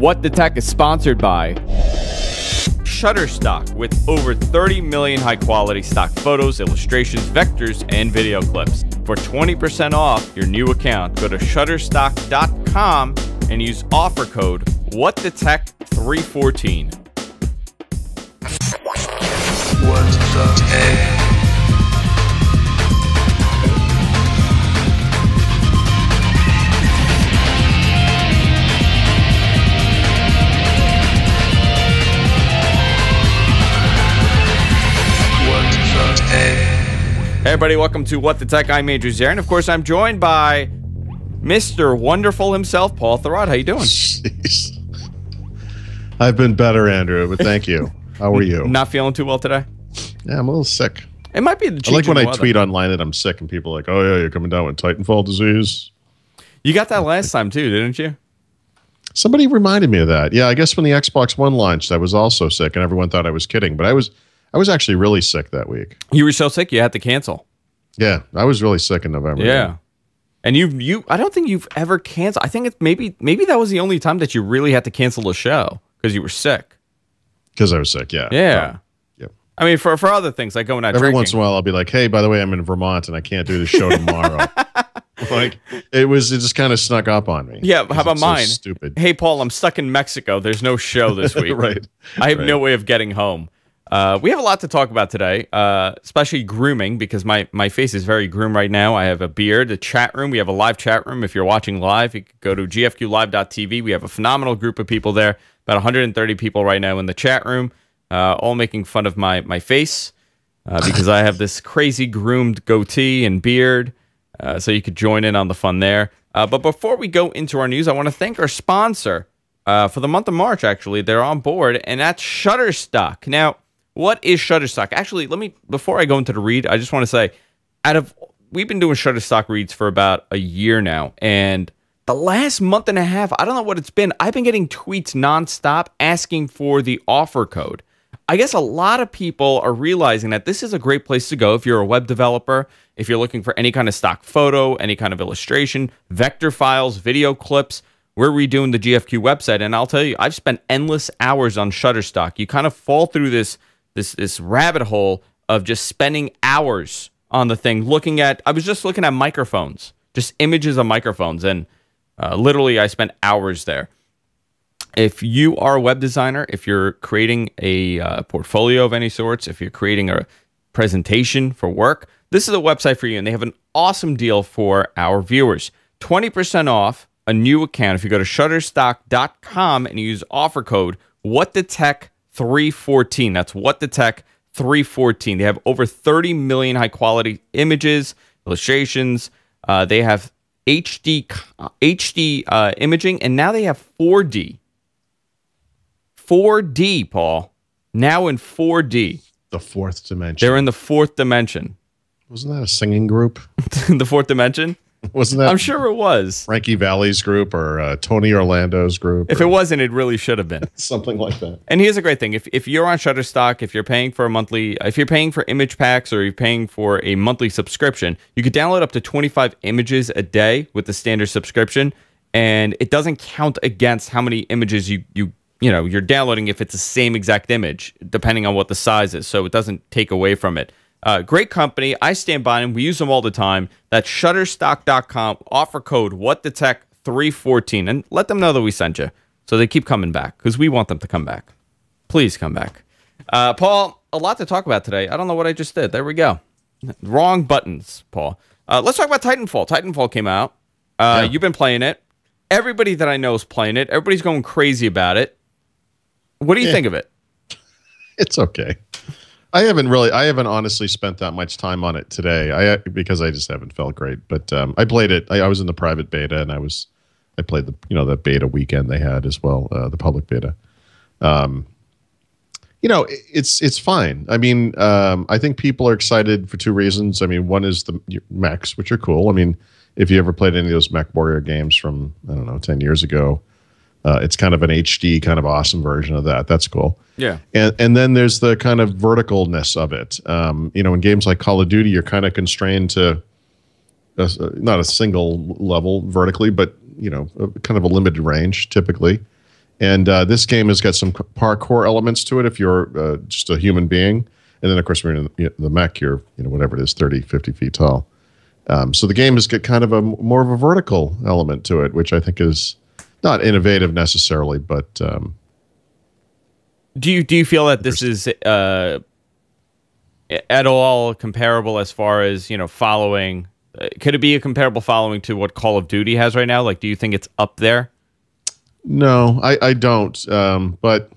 What the Tech is sponsored by Shutterstock, with over 30 million high-quality stock photos, illustrations, vectors, and video clips. For 20% off your new account, go to Shutterstock.com and use offer code WhatTheTech314. What the Tech? Hey everybody, welcome to What the Tech. I'm Andrew Zarin, and of course I'm joined by Mr. Wonderful himself, Paul Thurrott. How you doing? Jeez. I've been better, Andrew, but thank you. How are you? Not feeling too well today? Yeah, I'm a little sick. It might be the change I like when in I weather. tweet online that I'm sick and people are like, oh yeah, you're coming down with Titanfall disease. You got that last time too, didn't you? Somebody reminded me of that. Yeah, I guess when the Xbox One launched, I was also sick and everyone thought I was kidding, but I was actually really sick that week. You were so sick you had to cancel. Yeah, I was really sick in November. Yeah. And you I don't think you've ever canceled. I think it's maybe that was the only time that you really had to cancel a show because you were sick. Because I was sick, yeah. Yeah. Yep. I mean, for other things like going out Every drinking. once in a while I'll be like, hey, by the way, I'm in Vermont and I can't do the show tomorrow. Like it just kind of snuck up on me. Yeah, how about so mine? Stupid. Hey, Paul, I'm stuck in Mexico. There's no show this week. Right. I have no way of getting home. We have a lot to talk about today, especially grooming, because my face is very groomed right now. I have a beard, a chat room. We have a live chat room. If you're watching live, you can go to gfqlive.tv. We have a phenomenal group of people there, about 130 people right now in the chat room, all making fun of my face because I have this crazy groomed goatee and beard, so you could join in on the fun there. But before we go into our news, I want to thank our sponsor for the month of March, actually. They're on board, and that's Shutterstock. Now, what is Shutterstock? Actually, before I go into the read, I just want to say, we've been doing Shutterstock reads for about a year now, and the last month and a half, I don't know what it's been, I've been getting tweets nonstop asking for the offer code. I guess a lot of people are realizing that this is a great place to go if you're a web developer, if you're looking for any kind of stock photo, any kind of illustration, vector files, video clips. We're redoing the GFQ website, and I'll tell you, I've spent endless hours on Shutterstock. You kind of fall through this rabbit hole of just spending hours on the thing. I was just looking at microphones, just images of microphones, and literally I spent hours there. If you are a web designer, if you're creating a portfolio of any sorts, if you're creating a presentation for work, this is a website for you, and they have an awesome deal for our viewers. 20% off a new account if you go to Shutterstock.com and use offer code WhatTheTech314. That's WhatTheTech314. They have over 30 million high-quality images, illustrations. They have HD imaging, and now they have 4D. 4D, Paul. Now in 4D. The fourth dimension. They're in the fourth dimension. Wasn't that a singing group? The fourth dimension? Wasn't that? I'm sure it was. Frankie Valli's group or Tony Orlando's group? If it wasn't, it really should have been. Something like that. And here's a great thing. If you're on Shutterstock, if you're paying for if you're paying for image packs or you're paying for a monthly subscription, you could download up to 25 images a day with the standard subscription, and it doesn't count against how many images you're downloading if it's the same exact image, depending on what the size is. So it doesn't take away from it. Great company. I stand by them. We use them all the time. That's Shutterstock.com. Offer code WhatTheTech314, and let them know that we sent you, so they keep coming back, because we want them to come back. Please come back. Paul, a lot to talk about today. I don't know what I just did. There we go. Wrong buttons, Paul. Let's talk about Titanfall. Titanfall came out. Yeah. You've been playing it. Everybody that I know is playing it. Everybody's going crazy about it. What do you think of it? It's okay. I haven't honestly spent that much time on it today. Because I just haven't felt great. But I played it. I was in the private beta, and I played the beta weekend they had as well, the public beta. It's fine. I mean, I think people are excited for two reasons. I mean, one is the mechs, which are cool. I mean, if you ever played any of those Mech Warrior games from, I don't know, 10 years ago, it's kind of an HD, kind of awesome version of that. That's cool. Yeah. And then there's the kind of verticalness of it. In games like Call of Duty, you're kind of constrained to not a single level vertically, but kind of a limited range typically. And this game has got some parkour elements to it if you're just a human being. And then, of course, when you're in the mech, you're, whatever it is, 30, 50 feet tall. So the game has got kind of a more of a vertical element to it, which I think is not innovative necessarily, but... Do you feel that this is at all comparable as far as, following... could it be a comparable following to what Call of Duty has right now? Like, do you think it's up there? No, I don't. But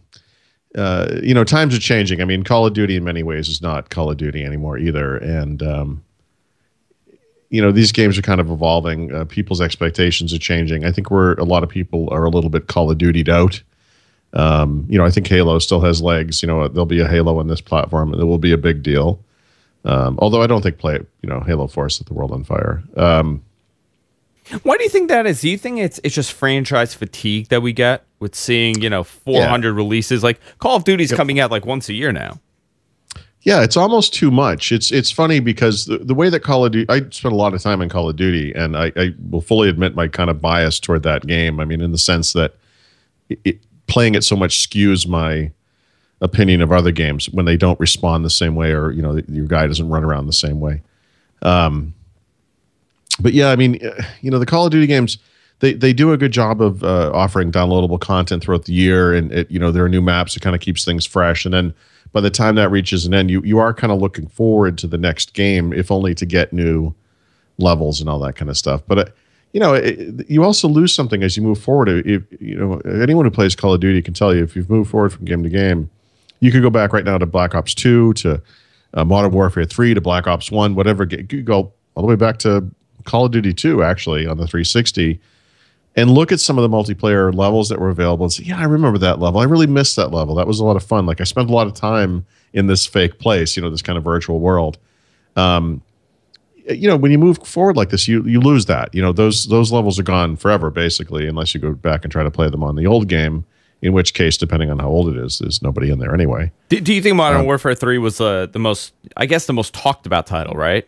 times are changing. I mean, Call of Duty in many ways is not Call of Duty anymore either. And, these games are kind of evolving. People's expectations are changing. I think a lot of people are a little bit Call of Dutied out. I think Halo still has legs. There'll be a Halo on this platform. It will be a big deal. Although I don't think Halo 4 set the world on fire. Why do you think that is? Do you think it's just franchise fatigue that we get with seeing, 400 releases? Like Call of Duty's coming out like once a year now. Yeah, it's almost too much. It's funny because the way that Call of Duty, I spent a lot of time in Call of Duty, and I will fully admit my kind of bias toward that game. I mean, in the sense that playing it so much skews my opinion of other games when they don't respond the same way, or your guy doesn't run around the same way. But yeah, I mean, the Call of Duty games, they do a good job of offering downloadable content throughout the year, and there are new maps. It kind of keeps things fresh, and then by the time that reaches an end, you are kind of looking forward to the next game, if only to get new levels and all that kind of stuff. But you also lose something as you move forward. Anyone who plays Call of Duty can tell you, if you've moved forward from game to game, you could go back right now to Black Ops 2, to Modern Warfare 3, to Black Ops 1, whatever. You could go all the way back to Call of Duty 2, actually, on the 360, and look at some of the multiplayer levels that were available and say, yeah, I remember that level. I really missed that level. That was a lot of fun. Like, I spent a lot of time in this fake place, this kind of virtual world. When you move forward like this, you lose that. Those levels are gone forever, basically, unless you go back and try to play them on the old game, in which case, depending on how old it is, there's nobody in there anyway. Do you think Modern Warfare 3 was the most talked about title, right?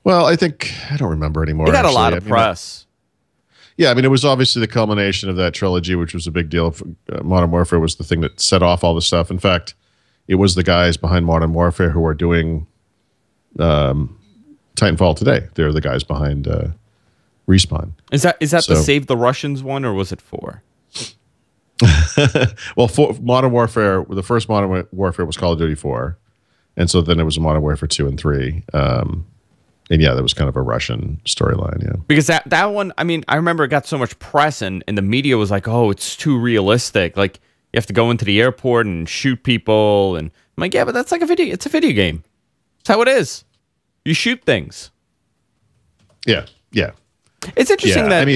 Well, I don't remember anymore. It got a lot of press. Yeah, I mean, it was obviously the culmination of that trilogy, which was a big deal. Modern Warfare was the thing that set off all the stuff. In fact, it was the guys behind Modern Warfare who are doing Titanfall today. They're the guys behind Respawn. Is that the Save the Russians one, or was it 4? Well, Modern Warfare, the first Modern Warfare was Call of Duty 4, and so then it was Modern Warfare 2 and 3. And yeah, that was kind of a Russian storyline, yeah. Because that one, I mean, I remember it got so much press, and the media was like, oh, it's too realistic. Like, you have to go into the airport and shoot people. And I'm like, yeah, but that's like it's a video game. That's how it is. You shoot things. Yeah. It's interesting that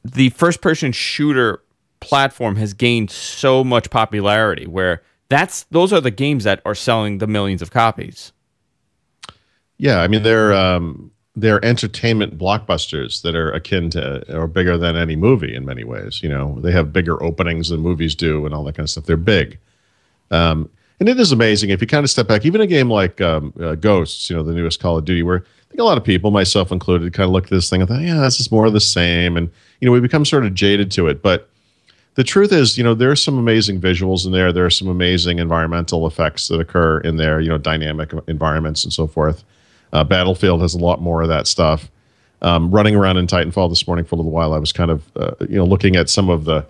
the first-person shooter platform has gained so much popularity, where those are the games that are selling the millions of copies. Yeah, I mean, they're entertainment blockbusters that are akin to or bigger than any movie in many ways. They have bigger openings than movies do and all that kind of stuff. They're big. And it is amazing if you kind of step back. Even a game like Ghosts, the newest Call of Duty, where I think a lot of people, myself included, kind of look at this thing and thought, yeah, this is more of the same. And, we become sort of jaded to it. But the truth is, there are some amazing visuals in there. There are some amazing environmental effects that occur in there, dynamic environments and so forth. Battlefield has a lot more of that stuff. Running around in Titanfall this morning for a little while, I was kind of, looking at some of the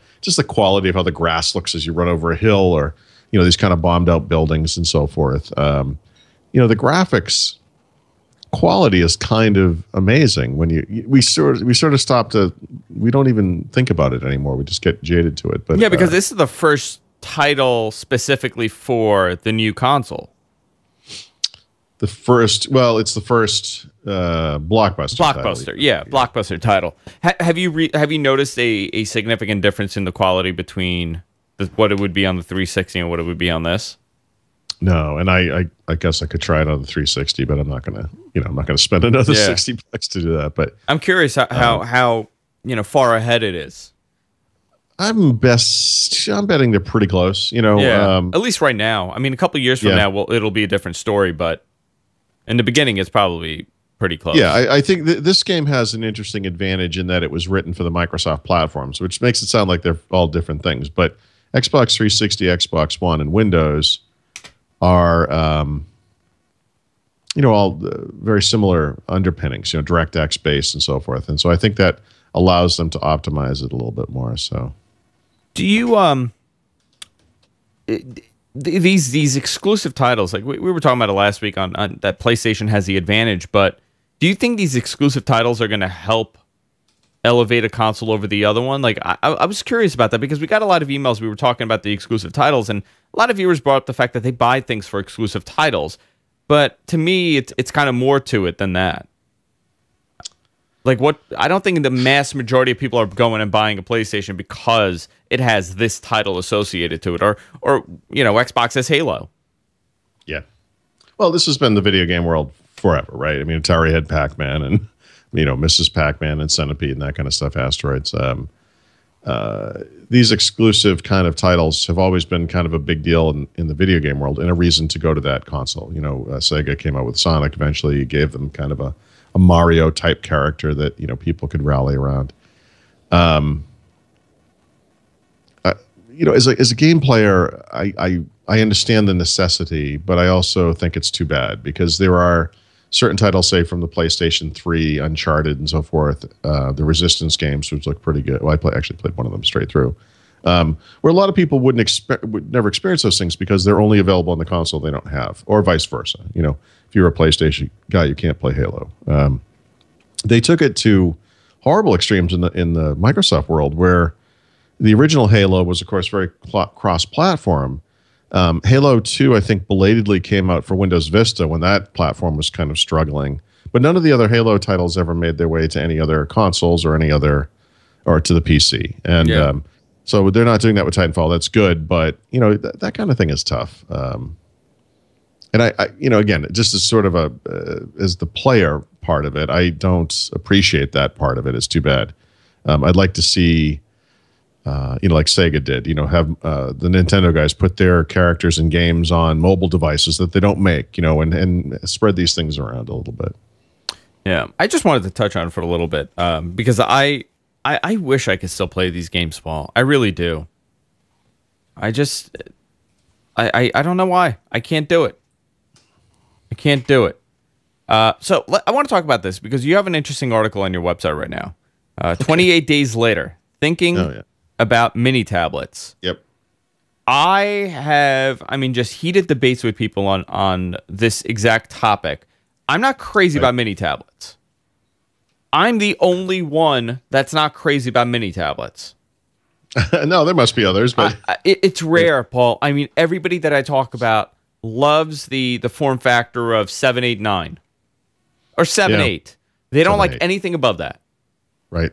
quality of how the grass looks as you run over a hill, or, these kind of bombed out buildings and so forth. The graphics quality is kind of amazing when we sort of stop to, we don't even think about it anymore. We just get jaded to it. But yeah, because this is the first title specifically for the new console. It's the first blockbuster title. Yeah, blockbuster title. Have you noticed a significant difference in the quality between what it would be on the 360 and what it would be on this? No, and I guess I could try it on the 360, but I'm not gonna spend another $60 to do that. But I'm curious how far ahead it is. I'm betting they're pretty close. At least right now. I mean, a couple of years from now, it'll be a different story, but in the beginning, it's probably pretty close. Yeah, I think this game has an interesting advantage in that it was written for the Microsoft platforms, which makes it sound like they're all different things. But Xbox 360, Xbox One, and Windows are, all very similar underpinnings, DirectX based and so forth. And so I think that allows them to optimize it a little bit more. So, do you these exclusive titles, like we were talking about it last week on that PlayStation has the advantage, but do you think these exclusive titles are going to help elevate a console over the other one? Like, I was curious about that because we got a lot of emails. We were talking about the exclusive titles, and a lot of viewers brought up the fact that they buy things for exclusive titles. But to me, it's kind of more to it than that. Like, I don't think the mass majority of people are going and buying a PlayStation because it has this title associated to it, or Xbox has Halo. Yeah. Well, this has been the video game world forever, right? I mean, Atari had Pac-Man and, Mrs. Pac-Man and Centipede and that kind of stuff, Asteroids. These exclusive kind of titles have always been kind of a big deal in the video game world and a reason to go to that console. Sega came out with Sonic, eventually gave them kind of a Mario type character that, people could rally around. As a game player, I understand the necessity, but I also think it's too bad because there are certain titles, say from the PlayStation 3, Uncharted and so forth, the Resistance games, which look pretty good. Well, actually played one of them straight through, where a lot of people would never experience those things because they're only available on the console they don't have, or vice versa. If you're a PlayStation guy, you can't play Halo. They took it to horrible extremes in the Microsoft world, where the original Halo was, of course, very cross-platform. Halo 2, I think, belatedly came out for Windows Vista when that platform was kind of struggling. But none of the other Halo titles ever made their way to any other consoles or or to the PC. And so they're not doing that with Titanfall. That's good, but that kind of thing is tough. And I again, just as sort of as the player part of it, I don't appreciate that part of it. It's too bad. I'd like to see, like Sega did, have the Nintendo guys put their characters and games on mobile devices that they don't make, and spread these things around a little bit. Yeah, I just wanted to touch on it for a little bit because I wish I could still play these games, Paul. I really do. I don't know why. I can't do it. I can't do it. So I want to talk about this because you have an interesting article on your website right now. 28 days later, thinking about mini tablets. Yep. I mean, just heated debates with people on this exact topic. I'm not crazy about mini tablets. I'm the only one that's not crazy about mini tablets. No, there must be others, but it's rare, Paul. I mean, everybody that I talk about loves the form factor of 789 or 7.8. They don't like anything above that. Right.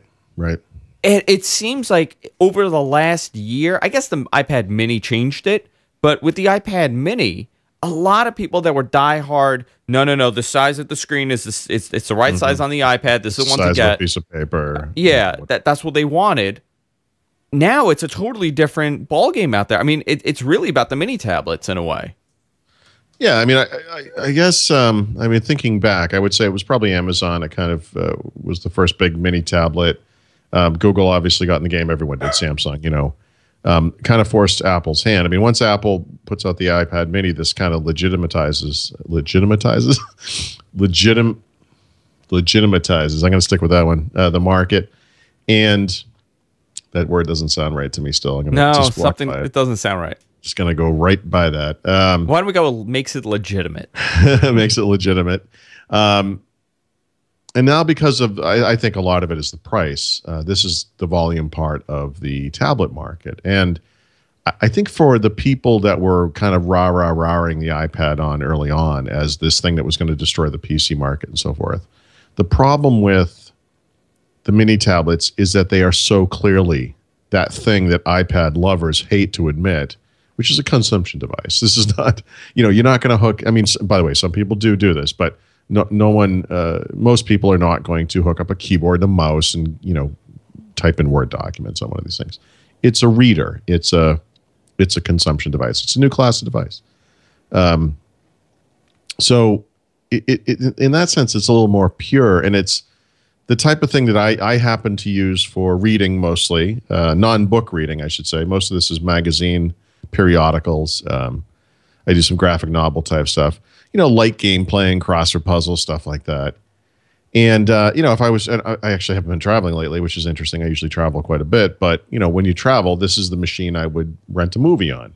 It seems like over the last year, I guess the iPad Mini changed it, but with the iPad Mini, a lot of people that were diehard, no, the size of the screen is it's the right size on the iPad. This is the one to get. Size of a piece of paper. Yeah, that's what they wanted. Now it's a totally different ballgame out there. I mean, it's really about the mini tablets in a way. Yeah, I mean, I guess, I mean, thinking back, I would say it was probably Amazon. It kind of was the first big mini tablet. Google obviously got in the game. Everyone did. Samsung, kind of forced Apple's hand. I mean, once Apple puts out the iPad mini, this kind of legitimizes. I'm going to stick with that one. The market, and that word doesn't sound right to me still. I'm gonna just walk by it. It doesn't sound right. Just going to go right by that. Why don't we go makes it legitimate? Makes it legitimate. And now because of, I think a lot of it is the price. This is the volume part of the tablet market. And I think for the people that were kind of rah-ing the iPad on early on as this thing that was going to destroy the PC market and so forth, the problem with the mini tablets is that they are so clearly that thing that iPad lovers hate to admit, which is a consumption device. This is not, you're not going to hook. I mean, by the way, some people do this, but no one, most people are not going to hook up a keyboard and a mouse and, type in Word documents on one of these things. It's a reader. It's a consumption device. It's a new class of device. So in that sense, it's a little more pure, and it's the type of thing that I happen to use for reading mostly, non-book reading, I should say. Most of this is magazine periodicals. I do some graphic novel type stuff, light game playing, crossword puzzles, stuff like that. And, if I actually haven't been traveling lately, which is interesting. I usually travel quite a bit, but, when you travel, this is the machine I would rent a movie on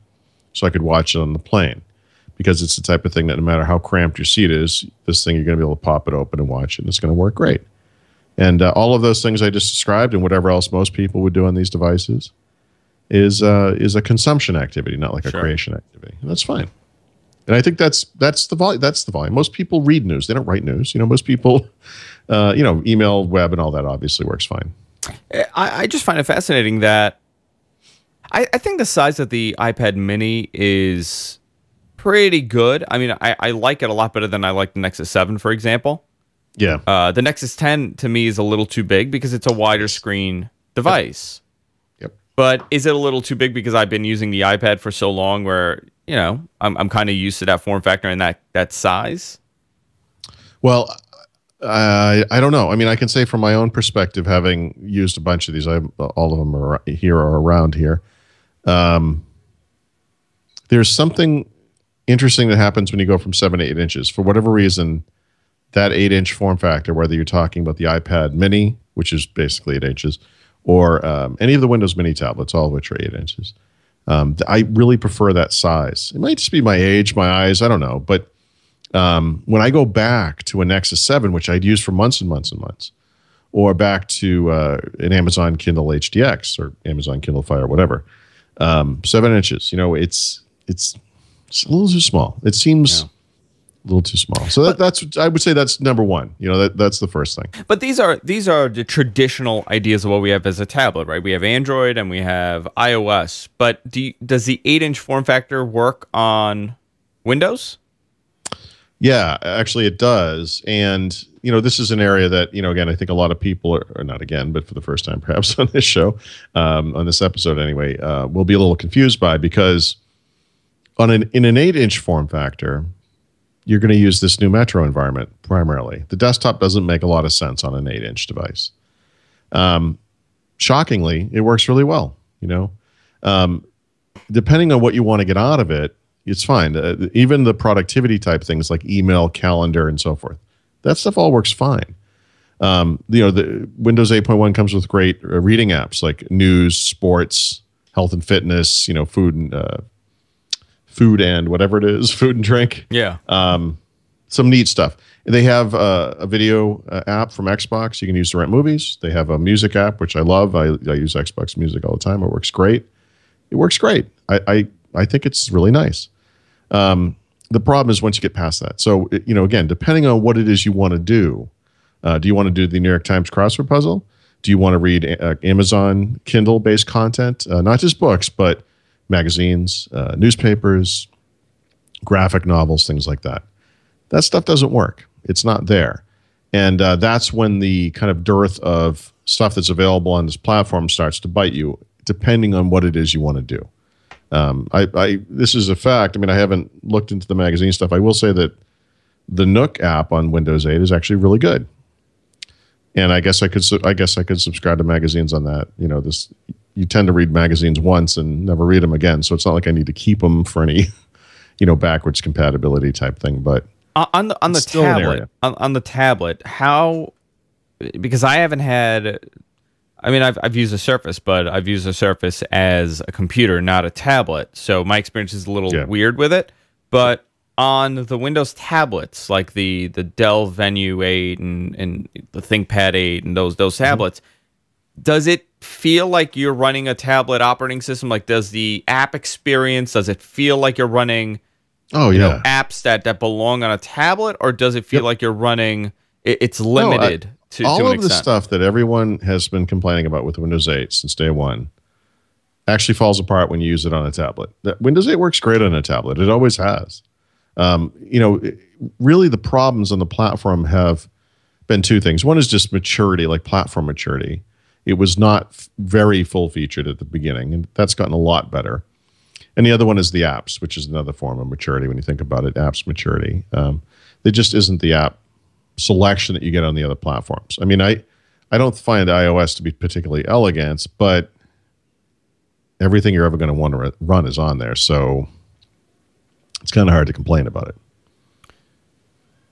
so I could watch it on the plane, because it's the type of thing that no matter how cramped your seat is, this thing, you're going to be able to pop it open and watch it, and it's going to work great. And all of those things I just described and whatever else most people would do on these devices is a consumption activity, not like a creation activity. And that's fine. And I think that's the volume. That's the volume. Most people read news. They don't write news. Most people, email, web, and all that obviously works fine. I just find it fascinating that I think the size of the iPad Mini is pretty good. I mean, I like it a lot better than I like the Nexus 7, for example. Yeah. The Nexus 10 to me is a little too big because it's a wider screen device. Yep. But is it a little too big because I've been using the iPad for so long where, I'm kind of used to that form factor and that size? Well, I don't know. I mean, I can say from my own perspective, having used a bunch of these, all of them are here or around here. There's something interesting that happens when you go from 7 to 8 inches. For whatever reason, that 8-inch form factor, whether you're talking about the iPad Mini, which is basically 8 inches, or any of the Windows Mini tablets, all of which are 8 inches, I really prefer that size. It might just be my age, my eyes, I don't know. But when I go back to a Nexus 7, which I'd used for months and months and months, or back to an Amazon Kindle HDX or Amazon Kindle Fire, whatever, 7 inches, it's a little too small. It seems a little too small. So that's I would say that's number one. That's the first thing. But these are the traditional ideas of what we have as a tablet, right? We have Android and we have iOS. But does the 8-inch form factor work on Windows? Yeah, actually it does. And this is an area that again, I think a lot of people are not again, but for the first time perhaps on this show, on this episode anyway, will be a little confused by, because in an 8-inch form factor, you're going to use this new Metro environment primarily. The desktop doesn't make a lot of sense on an 8-inch device. Shockingly, it works really well. Depending on what you want to get out of it, it's fine. Even the productivity type things like email, calendar, and so forth, that stuff all works fine. The Windows 8.1 comes with great reading apps like news, sports, health and fitness, food and whatever it is, food and drink. Yeah. Some neat stuff. They have a video app from Xbox you can use to rent movies. They have a music app, which I love. I use Xbox Music all the time. It works great. I think it's really nice. The problem is once you get past that. So, again, depending on what it is you want to do you want to do the New York Times crossword puzzle? Do you want to read Amazon Kindle-based content? Not just books, but magazines, newspapers, graphic novels, things like that. That stuff doesn't work. It's not there. And that's when the kind of dearth of stuff that's available on this platform starts to bite you, depending on what it is you want to do. This is a fact. I mean, I haven't looked into the magazine stuff. I will say that the Nook app on Windows 8 is actually really good. And I guess I could subscribe to magazines on that. You tend to read magazines once and never read them again. So it's not like I need to keep them for any, backwards compatibility type thing. But on the tablet, how? Because I haven't had. I mean, I've used a Surface, but I've used a Surface as a computer, not a tablet. So my experience is a little weird with it. But on the Windows tablets, like the Dell Venue 8 and the ThinkPad 8 and those tablets, does it feel like you're running a tablet operating system? Like, does the app experience, does it feel like you're running apps that belong on a tablet? Or does it feel like you're running, it's limited to an extent? All of the stuff that everyone has been complaining about with Windows 8 since day one actually falls apart when you use it on a tablet. Windows 8 works great on a tablet. It always has. Really the problems on the platform have been two things. One is just maturity, like platform maturity. It was not very full featured at the beginning, and that's gotten a lot better. And the other one is the apps, which is another form of maturity when you think about it, apps maturity. there just isn't the app selection that you get on the other platforms. I mean, I don't find iOS to be particularly elegant, but everything you're ever going to want to run is on there, so it's kind of hard to complain about it.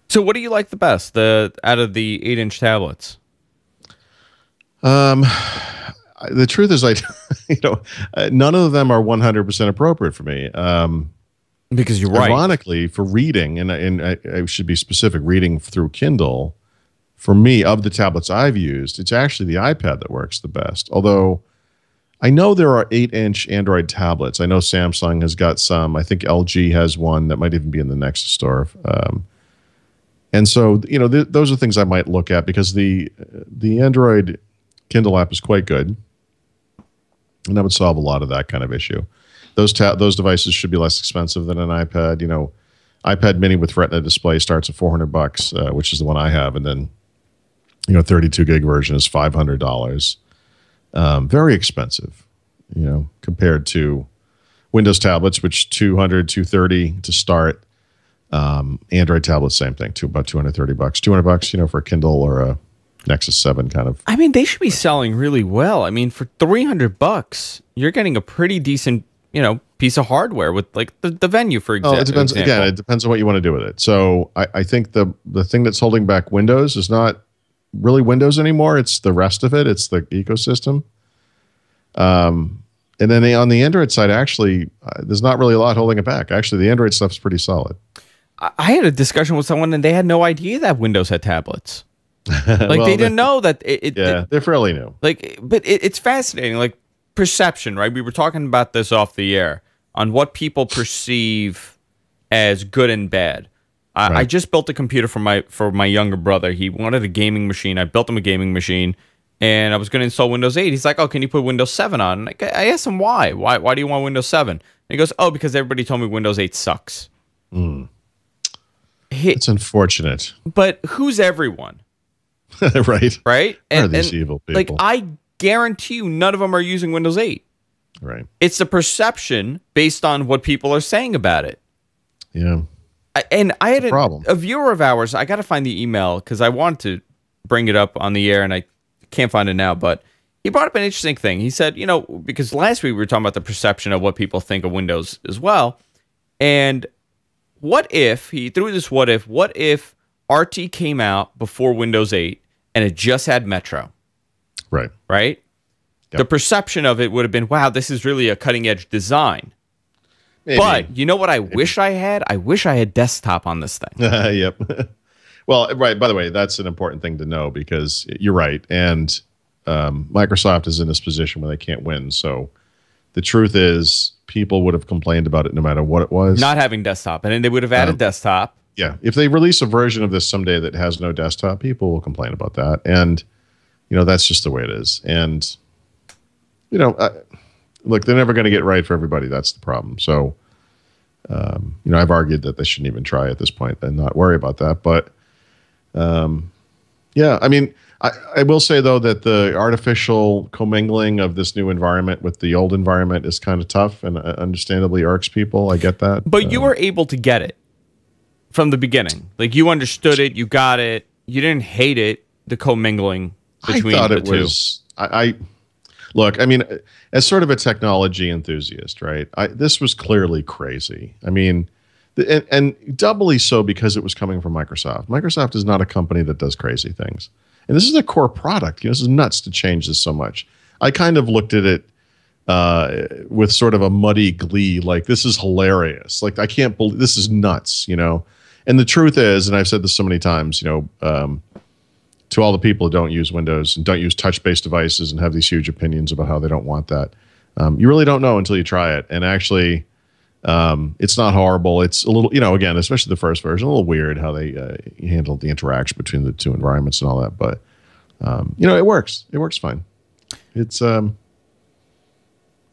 So what do you like the best out of the 8-inch tablets? The truth is, none of them are 100% appropriate for me. Because you're right. Ironically, for reading, and I should be specific, reading through Kindle, for me, of the tablets I've used, it's actually the iPad that works the best. Although I know there are 8-inch Android tablets. I know Samsung has got some. I think LG has one that might even be in the Nexus store. And so, those are things I might look at, because the Android Kindle app is quite good, and that would solve a lot of that kind of issue. Those devices should be less expensive than an iPad. iPad Mini with Retina display starts at $400, which is the one I have, and then 32 gig version is $500. Very expensive, compared to Windows tablets, which $200, $230 to start. Android tablets, same thing, about $230, $200, for a Kindle or a Nexus 7 kind of. I mean, they should be selling really well. I mean, for $300, you're getting a pretty decent, piece of hardware with like the Venue, for example. It depends. Again, it depends on what you want to do with it. So I think the thing that's holding back Windows is not really Windows anymore. It's the rest of it. It's the ecosystem. And then on the Android side, actually, there's not really a lot holding it back. Actually, the Android stuff's pretty solid. I had a discussion with someone, and they had no idea that Windows had tablets. Like, they didn't know that they're fairly new. Like, but it's fascinating. Like, perception, right? We were talking about this off the air on what people perceive as good and bad. Right. I just built a computer for my younger brother. He wanted a gaming machine. I built him a gaming machine, and I was going to install Windows 8. He's like, "Oh, can you put Windows 7 on?" And I asked him why. Why do you want Windows 7? And he goes, "Oh, because everybody told me Windows 8 sucks." It's unfortunate. But who's everyone? Right. Right? Are these evil people? Like, I guarantee you none of them are using Windows 8. Right. It's the perception based on what people are saying about it. Yeah. I had problem. A viewer of ours, I got to find the email because I wanted to bring it up on the air and I can't find it now, but he brought up an interesting thing. He said, because last week we were talking about the perception of what people think of Windows as well. And he threw this what if RT came out before Windows 8 and it just had Metro? Right. Right? Yep. The perception of it would have been, wow, this is really a cutting edge design. Maybe. But you know what I wish I had? I wish I had desktop on this thing. Yep. Well, right. By the way, that's an important thing to know, because you're right. And Microsoft is in this position where they can't win. So the truth is, people would have complained about it no matter what it was. Not having desktop. And then they would have added desktop. Yeah. If they release a version of this someday that has no desktop, people will complain about that. And, that's just the way it is. And, look, they're never going to get right for everybody. That's the problem. So, I've argued that they shouldn't even try at this point and not worry about that. But, yeah, I mean, I will say, though, that the artificial commingling of this new environment with the old environment is kind of tough and understandably irks people. I get that. But you were able to get it from the beginning. Like, you understood it. You got it. You didn't hate it, the commingling between the two. Look, I mean, as sort of a technology enthusiast, right, this was clearly crazy. I mean, and doubly so because it was coming from Microsoft. Microsoft is not a company that does crazy things. And this is a core product. This is nuts to change this so much. I kind of looked at it with sort of a muddy glee, like, this is hilarious. Like, I can't believe this is nuts, And the truth is, and I've said this so many times, to all the people who don't use Windows and don't use touch-based devices and have these huge opinions about how they don't want that, you really don't know until you try it. And actually, it's not horrible. It's a little, again, especially the first version, a little weird how they handled the interaction between the two environments and all that. But, it works. It works fine. It's, yeah,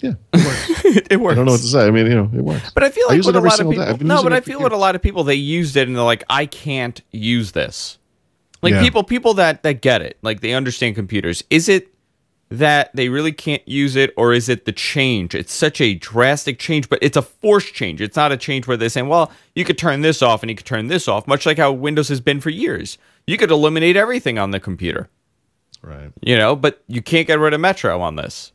it works. It works. I don't know what to say. I mean, it works. But I feel like with a lot of people, I feel with a lot of people, they used it and they're like, I can't use this. Like, people that get it, like, they understand computers. Is it that they really can't use it, or is it the change? It's such a drastic change, but it's a forced change. It's not a change where they're saying, well, you could turn this off and you could turn this off, much like how Windows has been for years. You could eliminate everything on the computer. Right. You know, but you can't get rid of Metro on this,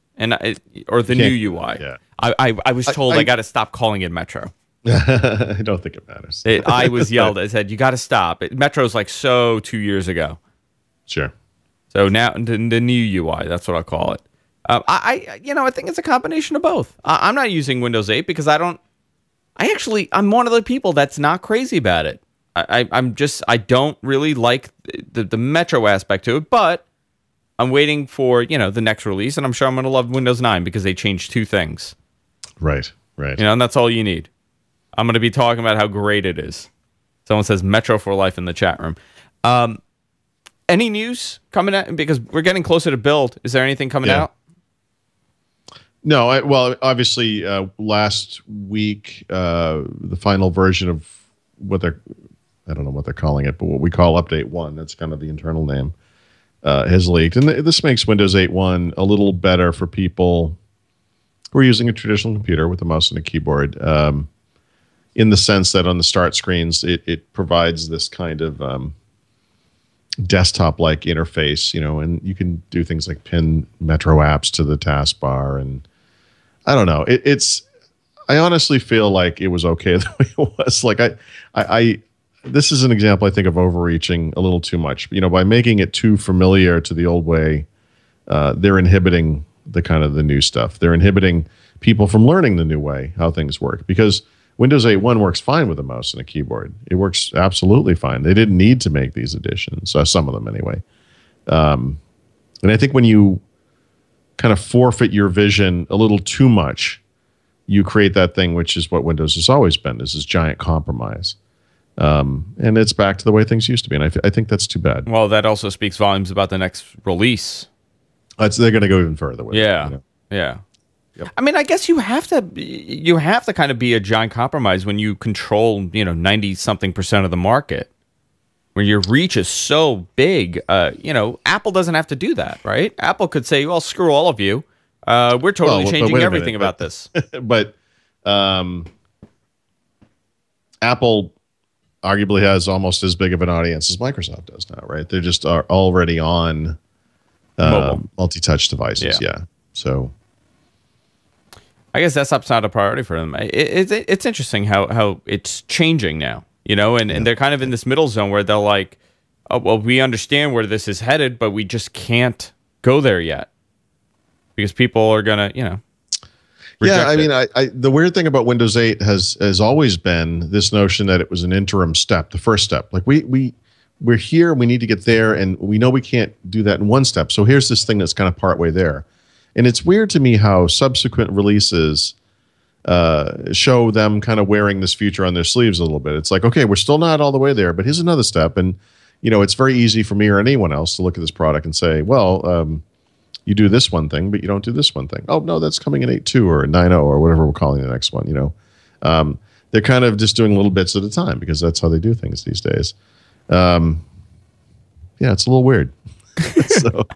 or the new UI. Yeah. I was told I got to stop calling it Metro. I don't think it matters. I was yelled at. I said, you got to stop. Metro's like 2 years ago. Sure. So now the new UI, that's what I call it. I think it's a combination of both. I'm not using Windows 8 because I'm one of the people that's not crazy about it. I don't really like the Metro aspect to it, but I'm waiting for, the next release, and I'm sure I'm going to love Windows 9 because they changed 2 things. Right. And that's all you need. I'm going to be talking about how great it is. Someone says Metro for life in the chat room. Any news coming out? Because we're getting closer to build. Is there anything coming out? No. Obviously, last week, the final version of I don't know what they're calling it, but what we call Update 1, that's kind of the internal name, has leaked. And this makes Windows 8.1 a little better for people who are using a traditional computer with a mouse and a keyboard, in the sense that on the start screens, it provides this kind of desktop-like interface, and you can do things like pin Metro apps to the taskbar, and I don't know. I honestly feel like it was okay the way it was. Like this is an example, I think, of overreaching a little too much. By making it too familiar to the old way, they're inhibiting the new stuff. They're inhibiting people from learning the new way, how things work, because Windows 8.1 works fine with a mouse and a keyboard. It works absolutely fine. They didn't need to make these additions, some of them anyway. And I think when you kind of forfeit your vision a little too much, you create that thing, which is what Windows has always been, is this giant compromise. And it's back to the way things used to be. And I think that's too bad. Well, that also speaks volumes about the next release. They're going to go even further with it. Yeah. Yep. I mean, I guess you have to kind of be a giant compromise when you control, 90-something% of the market, where your reach is so big. Apple doesn't have to do that, right? Apple could say, well, screw all of you. We're totally changing everything about this. But Apple arguably has almost as big of an audience as Microsoft does now, right? They just are already on multi-touch devices. Yeah. So I guess that's not a priority for them. It's interesting how it's changing now, and they're kind of in this middle zone where they're like, oh, well, we understand where this is headed, but we just can't go there yet because people are going to, Yeah, I mean, the weird thing about Windows 8 has always been this notion that it was an interim step, the first step. Like we're here, we need to get there, and we know we can't do that in one step. So here's this thing that's kind of partway there. And it's weird to me how subsequent releases show them kind of wearing this future on their sleeves a little bit. It's like, okay, we're still not all the way there, but here's another step. And, it's very easy for me or anyone else to look at this product and say, well, you do this one thing, but you don't do this one thing. Oh, no, that's coming in 8.2 or 9.0 or whatever we're calling the next one, They're kind of just doing little bits at a time because that's how they do things these days. Yeah, it's a little weird. So,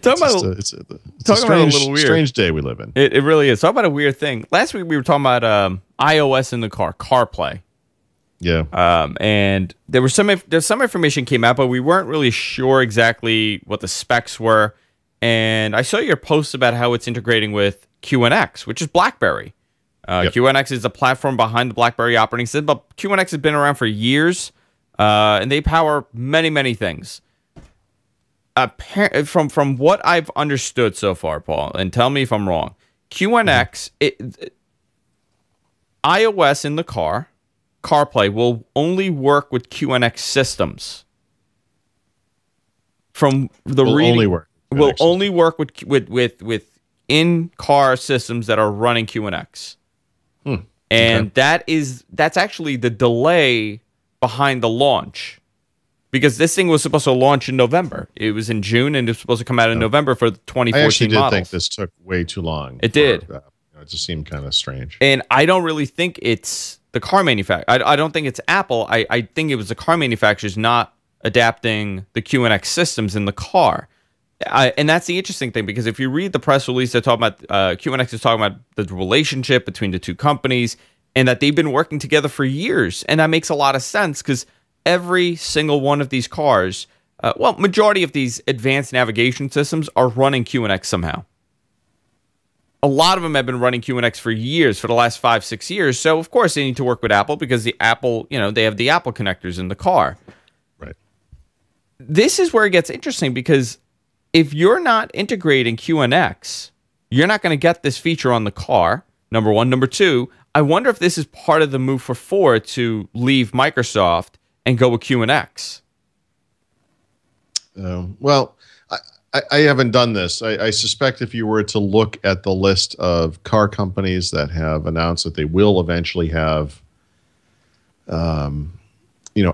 talking about a little weird. Strange day we live in. It really is. Talk about a weird thing. Last week we were talking about iOS in the car, CarPlay. Yeah. And there's some information came out, but we weren't really sure exactly what the specs were. And I saw your post about how it's integrating with QNX, which is BlackBerry. QNX is the platform behind the BlackBerry operating system, but QNX has been around for years, and they power many, many things. From what I've understood so far, Paul, and tell me if I'm wrong, QNX, iOS in the car, CarPlay will only work with QNX systems. From the reading, will only work with in-car systems that are running QNX. And that's actually the delay behind the launch. Because this thing was supposed to launch in November. It was in June, and it was supposed to come out in November for the 2014 models. I actually did think this took way too long. It did. It just seemed kind of strange. And I don't really think it's the car manufacturer. I don't think it's Apple. I think it was the car manufacturers not adapting the QNX systems in the car. And that's the interesting thing, because if you read the press release, they're talking about QNX is talking about the relationship between the two companies and that they've been working together for years. And that makes a lot of sense because every single one of these cars, majority of these advanced navigation systems are running QNX somehow. A lot of them have been running QNX for years, for the last 5-6 years. So, of course, they need to work with Apple because the Apple, they have the Apple connectors in the car. Right. This is where it gets interesting because if you're not integrating QNX, you're not going to get this feature on the car, number one. Number two, I wonder if this is part of the move for Ford to leave Microsoft and go with QNX. I haven't done this. I suspect if you were to look at the list of car companies that have announced that they will eventually have, what are you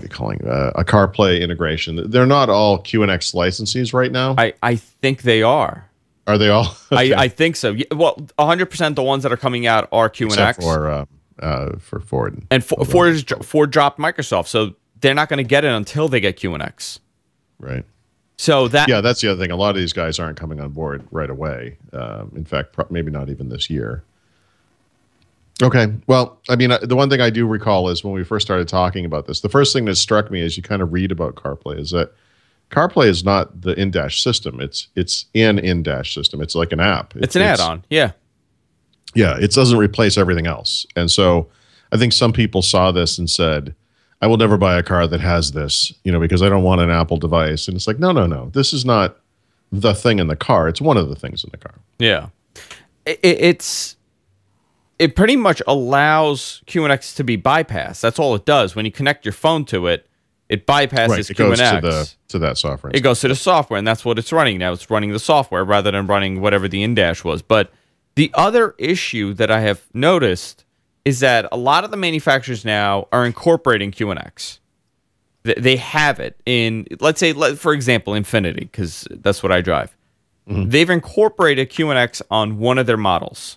calling a CarPlay integration? They're not all QNX licensees right now. I think they are. Are they all? Okay. I think so. Well, 100% the ones that are coming out are QNX. Except for Ford. And Ford dropped Microsoft, so they're not going to get it until they get QNX. Right. So that's the other thing. A lot of these guys aren't coming on board right away. In fact, maybe not even this year. Okay. Well, I mean, the one thing I do recall is when we first started talking about this, the first thing that struck me as you kind of read about CarPlay is that CarPlay is not the in-dash system. It's an in-dash system. It's like an app. It's an add-on. Yeah. Yeah. It doesn't replace everything else. And so I think some people saw this and said, I will never buy a car that has this, because I don't want an Apple device. And it's like, no. This is not the thing in the car. It's one of the things in the car. Yeah. It pretty much allows QNX to be bypassed. That's all it does. When you connect your phone to it, it bypasses it QNX. Goes to that software. It goes to the software, and that's what it's running now. It's running the software rather than running whatever the in-dash was. But the other issue that I have noticed is that a lot of the manufacturers now are incorporating QNX. They have it in, let's say, for example, Infiniti, because that's what I drive. Mm-hmm. They've incorporated QNX on one of their models.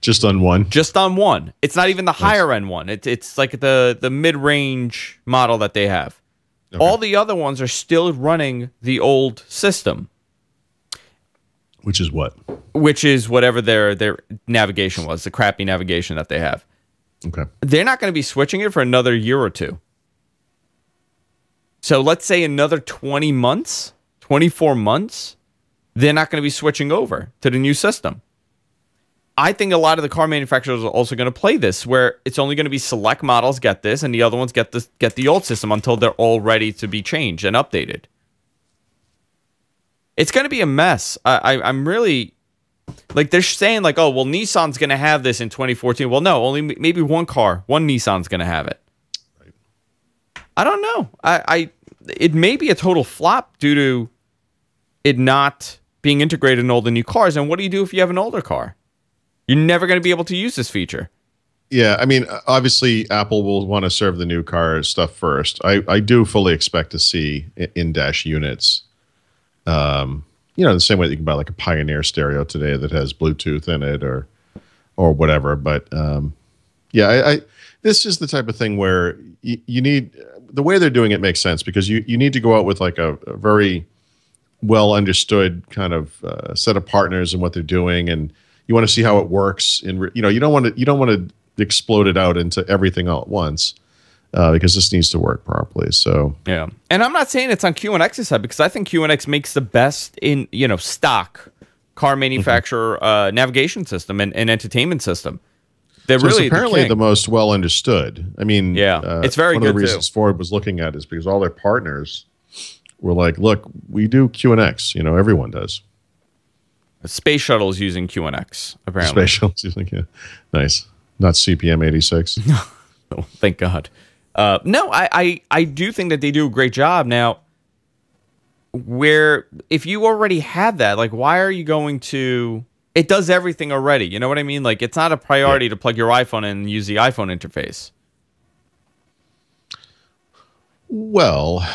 Just on one? Just on one. It's not even the higher end one. It's like the mid-range model that they have. Okay. All the other ones are still running the old system. Which is what? Which is whatever their navigation was, the crappy navigation that they have. Okay. They're not going to be switching it for another year or two. So let's say another 20 months, 24 months, they're not going to be switching over to the new system. I think a lot of the car manufacturers are also going to play this, where it's only going to be select models get this, and the other ones get the old system until they're all ready to be changed and updated. It's going to be a mess. I'm really, like, they're saying, like, oh, well, Nissan's going to have this in 2014. Well, no, only maybe one Nissan's going to have it. Right. I don't know. It may be a total flop due to it not being integrated in all the new cars. And what do you do if you have an older car? You're never going to be able to use this feature. Yeah, I mean, obviously, Apple will want to serve the new car stuff first. I do fully expect to see in-dash units. The same way that you can buy like a Pioneer stereo today that has Bluetooth in it or whatever. But this is the type of thing where you need, the way they're doing it makes sense because you need to go out with like a very well understood kind of set of partners and what they're doing, and you want to see how it works. And you don't want to explode it out into everything all at once. Because this needs to work properly. So yeah, and I'm not saying it's on QNX's side because I think QNX makes the best in stock car manufacturer navigation system and entertainment system. They're so really it's apparently the most well understood. I mean, yeah, it's very good. One of the reasons Ford was looking at is because all their partners were like, "Look, we do QNX. Everyone does." A space shuttle is using QNX. Apparently, space shuttle is using nice, not CPM 86. Oh, thank God. No, I do think that they do a great job. Now, if you already have that, like, why are you going to... It does everything already. You know what I mean? Like, it's not a priority to plug your iPhone in and use the iPhone interface. Well...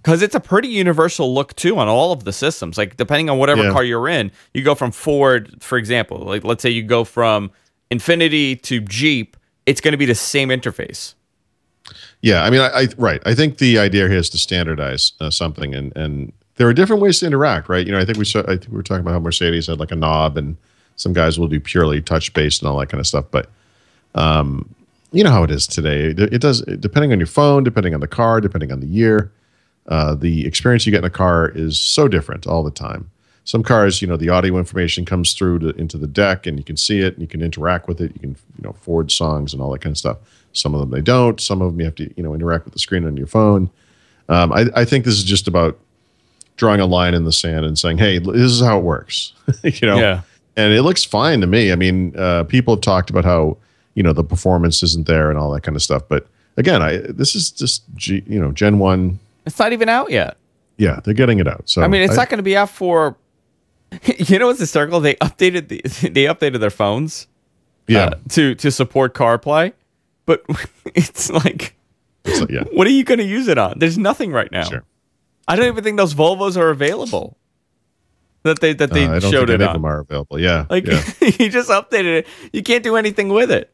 because it's a pretty universal look, too, on all of the systems. Like, depending on whatever car you're in, you go from Ford, for example. Like, let's say you go from Infiniti to Jeep, it's going to be the same interface. Yeah, I mean, right. I think the idea here is to standardize something, and there are different ways to interact, right? I think I think we were talking about how Mercedes had like a knob, and some guys will do purely touch based and all that kind of stuff. But you know how it is today. It does, depending on your phone, depending on the car, depending on the year. The experience you get in a car is so different all the time. Some cars, the audio information comes through into the deck, and you can see it, and you can interact with it. You can, forward songs and all that kind of stuff. Some of them they don't. Some of them you have to, interact with the screen on your phone. I think this is just about drawing a line in the sand and saying, "Hey, this is how it works." Yeah. And it looks fine to me. I mean, people have talked about how the performance isn't there and all that kind of stuff. But again, this is just Gen 1. It's not even out yet. Yeah, they're getting it out. So I mean, it's not going to be out for. What's hysterical? They updated their phones. Yeah. To support CarPlay, but it's like yeah. What are you going to use it on? There's nothing right now. Sure. I don't even think those Volvos are available. That they I don't showed think it any on. of them are available. Yeah. You just updated it. You can't do anything with it.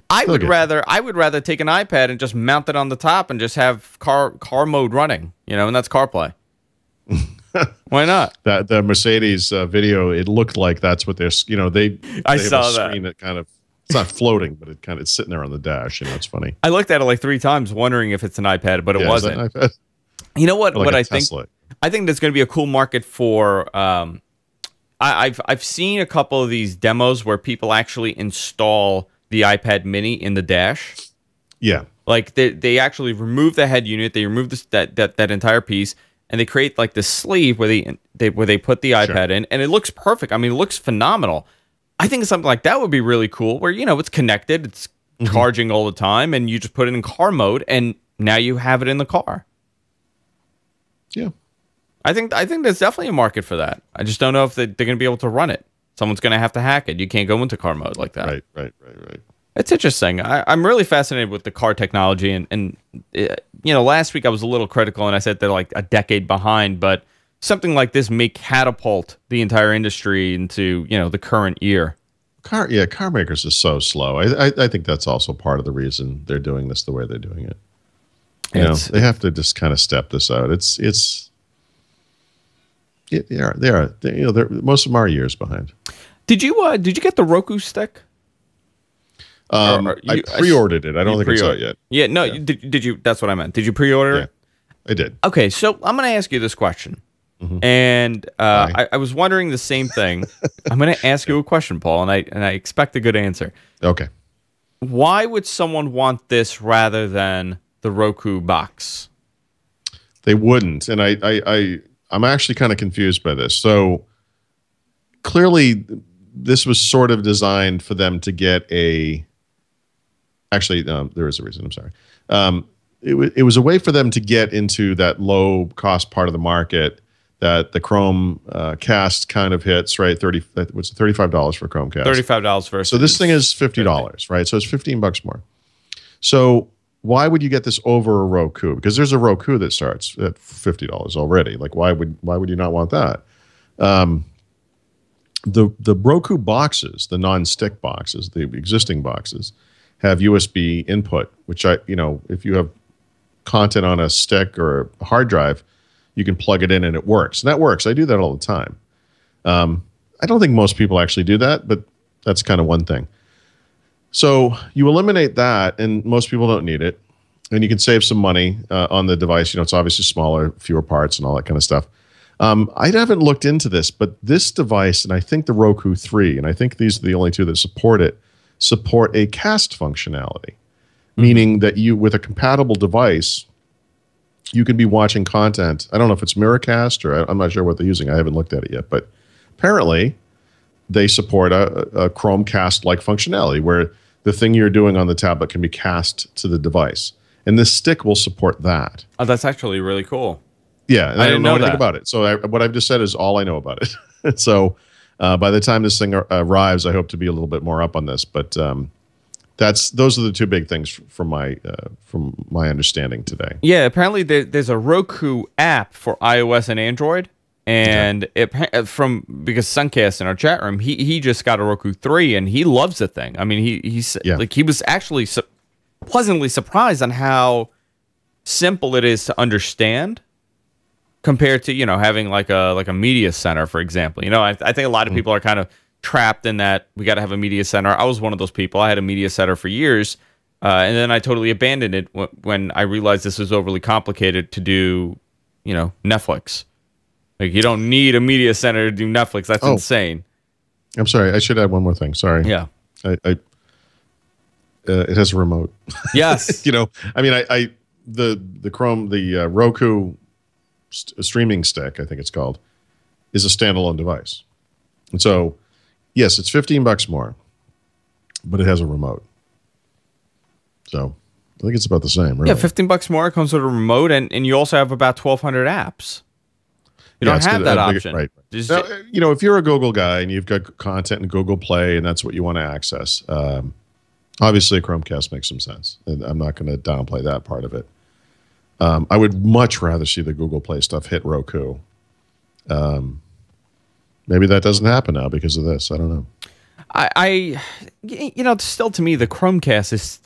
I would rather take an iPad and just mount it on the top and just have car mode running, and that's CarPlay. Why not? That the Mercedes video, it looked like that's what they're, I have saw a screen that kind of, it's not floating, but it's sitting there on the dash. It's funny. I looked at it like 3 times, wondering if it's an iPad, but it wasn't. Is that an iPad? You know what? Like what I Tesla. think? I think there's going to be a cool market for. I've seen a couple of these demos where people actually install the iPad Mini in the dash. Yeah. Like they actually remove the head unit, they remove that entire piece, and they create like this sleeve where they put the iPad in, and it looks perfect. I mean, it looks phenomenal. I think something like that would be really cool, where it's connected, it's charging all the time, and you just put it in car mode, and now you have it in the car. Yeah, I think there's definitely a market for that. I just don't know if they're going to be able to run it. Someone's going to have to hack it. You can't go into car mode like that. Right. It's interesting. I'm really fascinated with the car technology, and last week I was a little critical, and I said they're like a decade behind, but something like this may catapult the entire industry into the current year. Car makers are so slow. I think that's also part of the reason they're doing this the way they're doing it. They have to just kind of step this out. They're most of them are years behind. Did you get the Roku Stick? I pre-ordered it. I don't think it's out yet. Yeah, no. Yeah. Did you? That's what I meant. Did you pre-order it? I did. Okay, so I'm going to ask you this question, and I was wondering the same thing. I'm going to ask you a question, Paul, and I expect a good answer. Okay. Why would someone want this rather than the Roku box? They wouldn't, and I'm actually kind of confused by this. So clearly, this was sort of designed for them to get a. Actually, there is a reason. I'm sorry. It was a way for them to get into that low cost part of the market that the Chrome Cast kind of hits, right? What's it, $35 for Chromecast? $35 versus. So this thing is $50, right? So it's $15 more. So why would you get this over a Roku? Because there's a Roku that starts at $50 already. Like why would you not want that? The Roku boxes, the non-stick boxes, the existing boxes, have USB input, which if you have content on a stick or a hard drive, you can plug it in and it works. And that works. I do that all the time. I don't think most people actually do that, but that's kind of one thing. So you eliminate that, and most people don't need it. And you can save some money on the device. It's obviously smaller, fewer parts, and all that kind of stuff. I haven't looked into this, but this device, and I think the Roku 3, and I think these are the only two that support it, support a cast functionality, meaning that with a compatible device, you can be watching content. I don't know if it's Miracast or I'm not sure what they're using. I haven't looked at it yet, but apparently they support a Chromecast-like functionality where the thing you're doing on the tablet can be cast to the device. And this stick will support that. Oh, that's actually really cool. Yeah, and I don't know anything that. about it. So what I've just said is all I know about it. So by the time this thing arrives, I hope to be a little bit more up on this. But those are the two big things from my understanding today. Yeah, apparently there's a Roku app for iOS and Android, and because Suncast in our chat room, he just got a Roku 3 and he loves the thing. I mean, he was actually pleasantly surprised on how simple it is to understand compared to, having like a media center, for example. I think a lot of people are kind of trapped in that we got to have a media center. I was one of those people. I had a media center for years, and then I totally abandoned it when I realized this was overly complicated to do, Netflix. Like, you don't need a media center to do Netflix. That's insane. I'm sorry. I should add one more thing. Sorry. Yeah. It has a remote. Yes. The Chrome, the Roku streaming stick, I think it's called, is a standalone device. And so, yes, it's $15 more, but it has a remote. So I think it's about the same, really. Yeah, $15 more. It comes with a remote, and you also have about 1,200 apps. You don't have that option. Right. Now, if you're a Google guy and you've got content in Google Play and that's what you want to access, obviously a Chromecast makes some sense. And I'm not going to downplay that part of it. I would much rather see the Google Play stuff hit Roku. Maybe that doesn't happen now because of this. I don't know. Still to me, the Chromecast is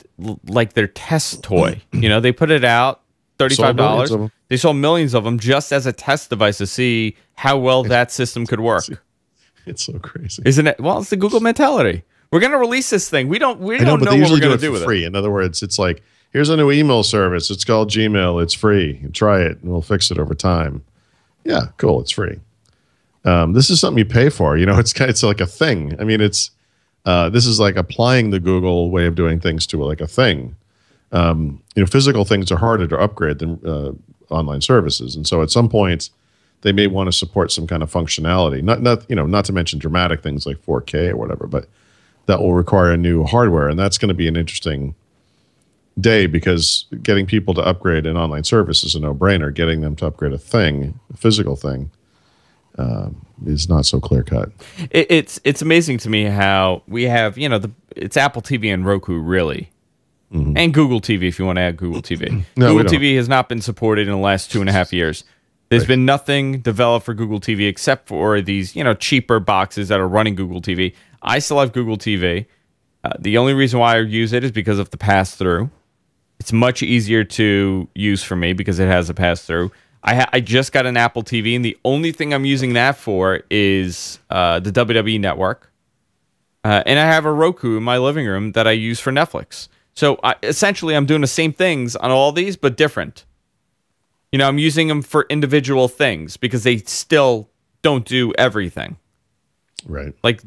like their test toy. They put it out, $35. They sold millions of them just as a test device to see how well that system could work. It's so crazy, isn't it? Well, it's the Google mentality. We're going to release this thing. We don't know what we're going to do with it. Free. In other words, it's like, here's a new email service. It's called Gmail. It's free. Try it, and we'll fix it over time. Yeah, cool. It's free. This is something you pay for. It's like a thing. I mean, this is like applying the Google way of doing things to like a thing. Physical things are harder to upgrade than online services, and so at some point, they may want to support some kind of functionality. Not to mention dramatic things like 4K or whatever, but that will require a new hardware, and that's going to be an interesting day because getting people to upgrade an online service is a no-brainer. Getting them to upgrade a physical thing, is not so clear cut. It's amazing to me how we have it's Apple TV and Roku really. Mm-hmm. And Google TV, if you want to add Google TV. No, Google TV has not been supported in the last 2.5 years. There's been nothing developed for Google TV except for these, cheaper boxes that are running Google TV. I still have Google TV. The only reason why I use it is because of the pass-through. It's much easier to use for me because it has a pass-through. I just got an Apple TV, and the only thing I'm using that for is the WWE Network. And I have a Roku in my living room that I use for Netflix. So essentially, I'm doing the same things on all these, but different. I'm using them for individual things because they still don't do everything. Right. Like,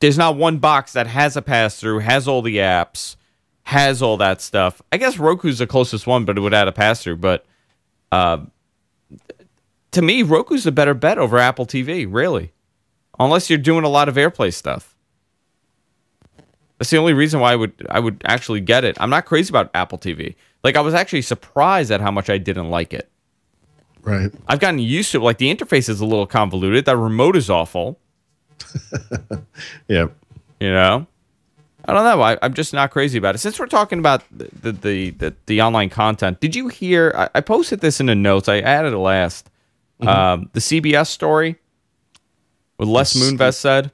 there's not one box that has a pass-through, has all the apps, has all that stuff. I guess Roku's the closest one, but it would add a pass-through. But to me, Roku's a better bet over Apple TV, really. Unless you're doing a lot of AirPlay stuff. That's the only reason why I would actually get it. I'm not crazy about Apple TV. Like, I was actually surprised at how much I didn't like it. Right. I've gotten used to it. Like, the interface is a little convoluted. That remote is awful. Yep. I don't know. I'm just not crazy about it. Since we're talking about the online content, did you hear? I posted this in the notes. I added it last. The CBS story, what Les Moonves said.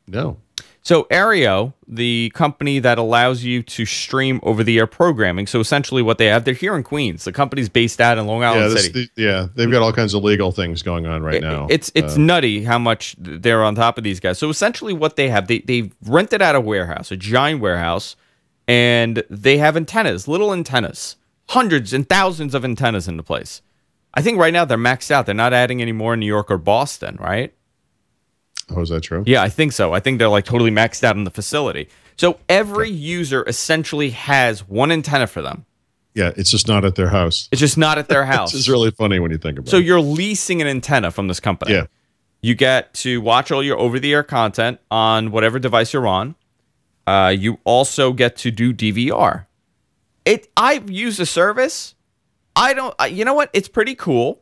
No. So Aereo, the company that allows you to stream over-the-air programming, so essentially what they have, they're here in Queens. The company's based out in Long Island City. They've got all kinds of legal things going on right now. It's nutty how much they're on top of these guys. So essentially what they have, they rented out a warehouse, a giant warehouse, and they have antennas, little antennas, hundreds and thousands of antennas in the place. I think right now they're maxed out. They're not adding any more in New York or Boston, right? Oh, is that true? Yeah, I think so. I think they're like totally maxed out in the facility. So every user essentially has one antenna for them. Yeah, it's just not at their house. It's just not at their house. It's really funny when you think about it. So you're leasing an antenna from this company. Yeah. You get to watch all your over-the-air content on whatever device you're on. You also get to do DVR. I've used the service. You know what? It's pretty cool.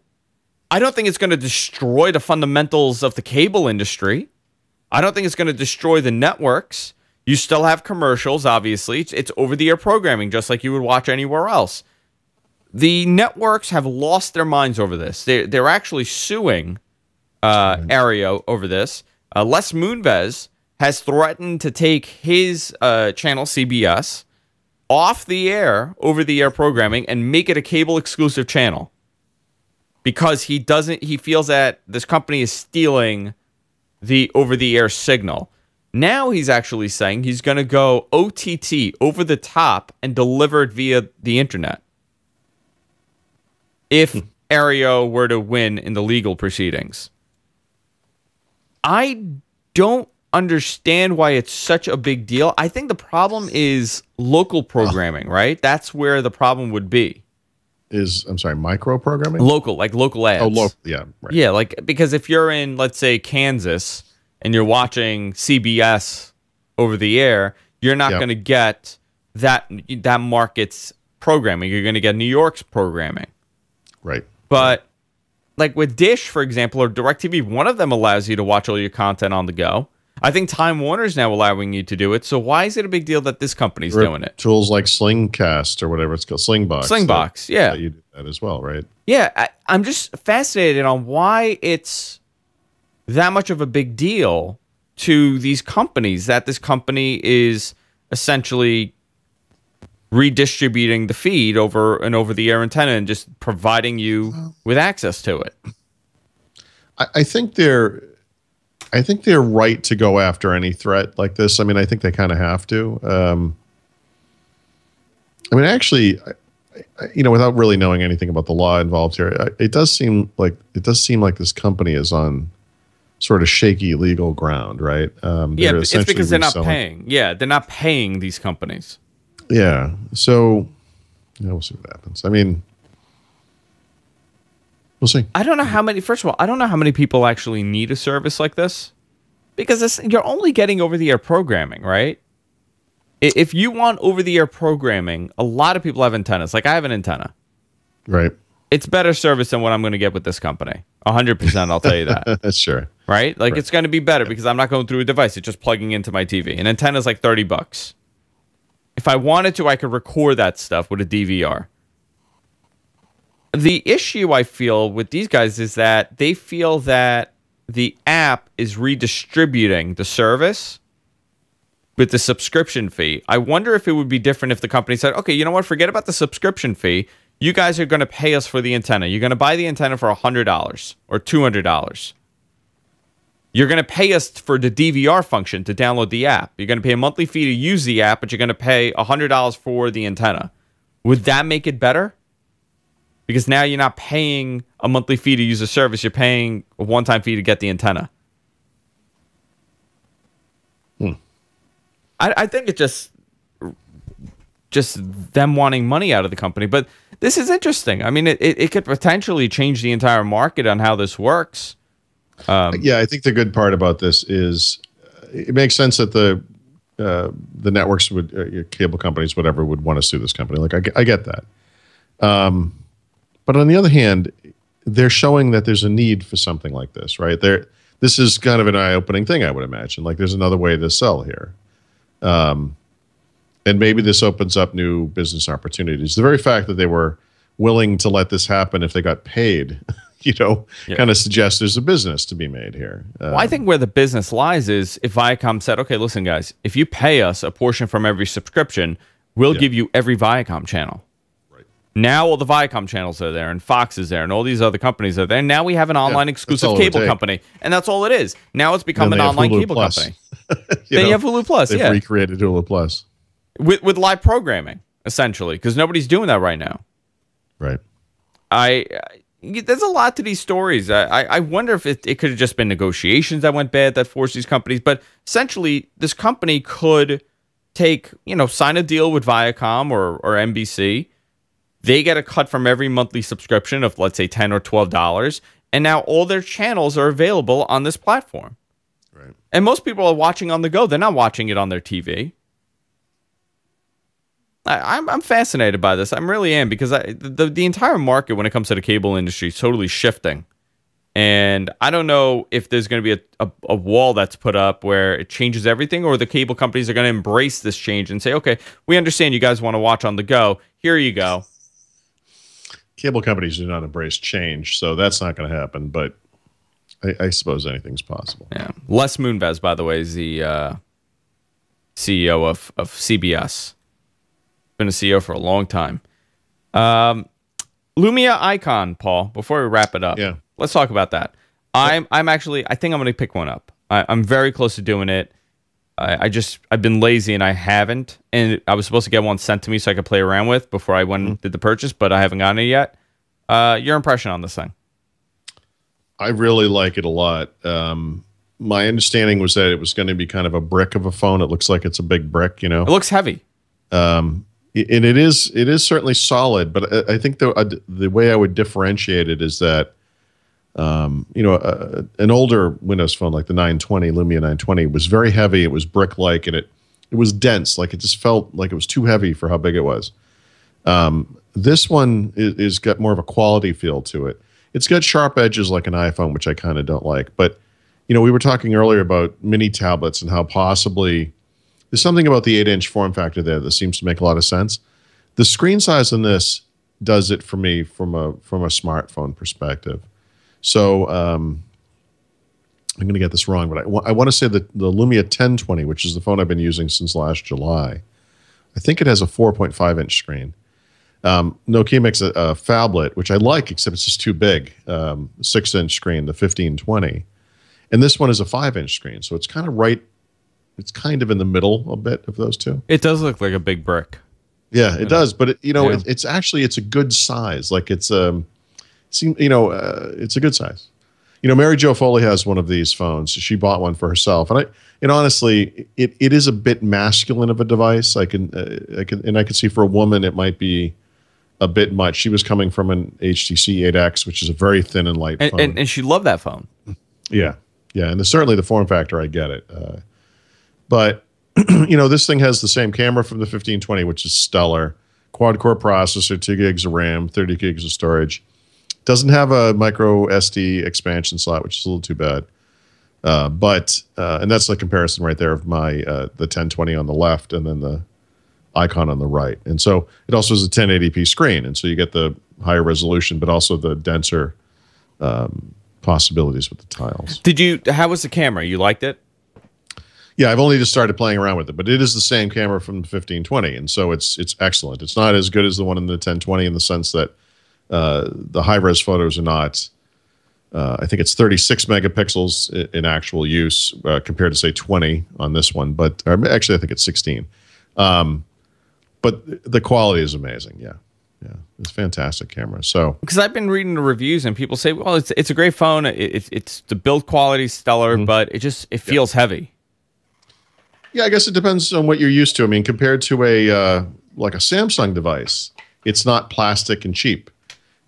I don't think it's going to destroy the fundamentals of the cable industry. I don't think it's going to destroy the networks. You still have commercials, obviously. It's over-the-air programming, just like you would watch anywhere else. The networks have lost their minds over this. They're actually suing Aereo over this. Les Moonves has threatened to take his channel, CBS, off the air, over-the-air programming, and make it a cable-exclusive channel. Because he feels that this company is stealing the over-the-air signal. Now he's actually saying he's going to go OTT, over the top, and deliver it via the internet. If Aereo were to win in the legal proceedings. I don't understand why it's such a big deal. I think the problem is local programming, right? That's where the problem would be. I'm sorry, micro programming? Local, like local ads. Oh, local, yeah. Right. Yeah, like, because if you're in, let's say, Kansas, and you're watching CBS over the air, you're not going to get that market's programming. You're going to get New York's programming. Right. But like with Dish, for example, or DirecTV, one of them allows you to watch all your content on the go. I think Time Warner's now allowing you to do it. So why is it a big deal that this company's doing it? Tools like Slingcast or whatever it's called, Slingbox. Yeah. You do that as well, right? Yeah, I'm just fascinated on why it's that much of a big deal to these companies, that this company is essentially redistributing the feed over an over-the-air antenna and just providing you with access to it. I think they're right to go after any threat like this. I mean, I think they kind of have to. I mean, actually, without really knowing anything about the law involved here, it does seem like this company is on sort of shaky legal ground, right? Yeah, it's because they're not paying. Yeah, they're not paying these companies. Yeah, so we'll see what happens. I mean, we'll see. I don't know how many. First of all, I don't know how many people actually need a service like this, because you're only getting over-the-air programming, right? If you want over-the-air programming, a lot of people have antennas. Like I have an antenna. Right. It's better service than what I'm going to get with this company. 100%, I'll tell you that. That's sure. Right? Like it's going to be better because I'm not going through a device. It's just plugging into my TV. An antenna is like $30. If I wanted to, I could record that stuff with a DVR. The issue I feel with these guys is that they feel that the app is redistributing the service with the subscription fee. I wonder if it would be different if the company said, okay, you know what? Forget about the subscription fee. You guys are going to pay us for the antenna. You're going to buy the antenna for $100 or $200. You're going to pay us for the DVR function to download the app. You're going to pay a monthly fee to use the app, but you're going to pay $100 for the antenna. Would that make it better? Because now you're not paying a monthly fee to use a service. You're paying a one-time fee to get the antenna. I think it's just them wanting money out of the company. But this is interesting. I mean, it could potentially change the entire market on how this works. Yeah, I think the good part about this is it makes sense that the networks would, cable companies, whatever, would want to sue this company. Like I get that. But on the other hand, they're showing that there's a need for something like this, right? This is kind of an eye-opening thing, I would imagine. Like there's another way to sell here. And maybe this opens up new business opportunities. The very fact that they were willing to let this happen if they got paid, kind of suggests there's a business to be made here. Well, I think where the business lies is if Viacom said, okay, listen, guys, if you pay us a portion from every subscription, we'll give you every Viacom channel. Right. Now all the Viacom channels are there, and Fox is there, and all these other companies are there. Now we have an online exclusive cable company, and that's all it is. Now it's become an online cable company. Then you have Hulu Plus. They've recreated Hulu Plus. With live programming, essentially, because nobody's doing that right now. Right. There's a lot to these stories. I wonder if it could have just been negotiations that went bad that forced these companies. But essentially, this company could sign a deal with Viacom or NBC. They get a cut from every monthly subscription of, let's say, $10 or $12. And now all their channels are available on this platform. Right. And most people are watching on the go. They're not watching it on their TV. I'm fascinated by this. I really am, because the entire market when it comes to the cable industry is totally shifting. And I don't know if there's going to be a wall that's put up where it changes everything, or the cable companies are going to embrace this change and say, okay, we understand you guys want to watch on the go. Here you go. Cable companies do not embrace change, so that's not going to happen. But I suppose anything's possible. Yeah. Les Moonves, by the way, is the CEO of CBS. been a CEO for a long time. Lumia Icon, Paul, before we wrap it up, let's talk about that. I think I'm going to pick one up. I'm very close to doing it. I've been lazy and I haven't. And I was supposed to get one sent to me so I could play around with before I went and did the purchase, but I haven't gotten it yet. Your impression on this thing? I really like it a lot. My understanding was that it was going to be kind of a brick of a phone. It looks like it's a big brick, you know. It looks heavy. And it is certainly solid, but I think the way I would differentiate it is that, you know, an older Windows phone like the 920, Lumia 920, was very heavy. It was brick-like, and it was dense. Like, it just felt like it was too heavy for how big it was. This one is got more of a quality feel to it. It's got sharp edges like an iPhone, which I kind of don't like. But, you know, we were talking earlier about mini tablets and how possibly there's something about the 8-inch form factor there that seems to make a lot of sense. The screen size on this does it for me from a smartphone perspective. So I'm going to get this wrong, but I want to say that the Lumia 1020, which is the phone I've been using since last July, I think it has a 4.5-inch screen. Nokia makes a phablet, which I like, except it's just too big, 6-inch screen, the 1520. And this one is a 5-inch screen, so it's kind of right. It's kind of in the middle a bit of those two. It does look like a big brick. Yeah, it does, but it's actually it's a good size. Like it's it's a good size. You know, Mary Jo Foley has one of these phones. She bought one for herself, and honestly, it is a bit masculine of a device. I can see for a woman it might be a bit much. She was coming from an HTC 8X, which is a very thin and light phone, and she loved that phone. Yeah, and certainly the form factor, I get it. But, you know, this thing has the same camera from the 1520, which is stellar. Quad-core processor, 2 gigs of RAM, 30 gigs of storage. Doesn't have a micro SD expansion slot, which is a little too bad. And that's the comparison right there of my the 1020 on the left and then the icon on the right. And so it also has a 1080p screen. And so you get the higher resolution, but also the denser possibilities with the tiles. How was the camera? You liked it? Yeah, I've only just started playing around with it, but it is the same camera from the 1520, and so it's excellent. It's not as good as the one in the 1020 in the sense that the high-res photos are not. I think it's 36 megapixels in actual use compared to, say, 20 on this one, but actually I think it's 16. But the quality is amazing. Yeah, it's a fantastic camera. So because I've been reading the reviews and people say, well, it's a great phone. It's the build quality is stellar, but it feels heavy. Yeah, I guess it depends on what you're used to. I mean, compared to a like a Samsung device, it's not plastic and cheap.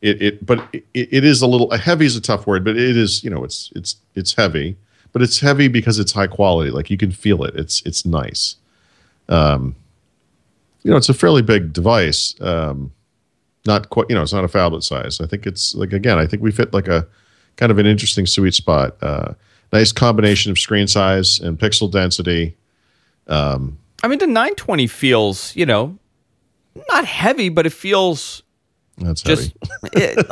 But it is a little heavy is a tough word, but it is, you know, it's heavy, but it's heavy because it's high quality. Like you can feel it. It's nice. You know, it's a fairly big device. Not quite, you know, it's not a phablet size. I think it's like, again, I think we fit like a kind of an interesting sweet spot. Nice combination of screen size and pixel density. I mean, the 920 feels, you know, not heavy, but it feels that's just heavy.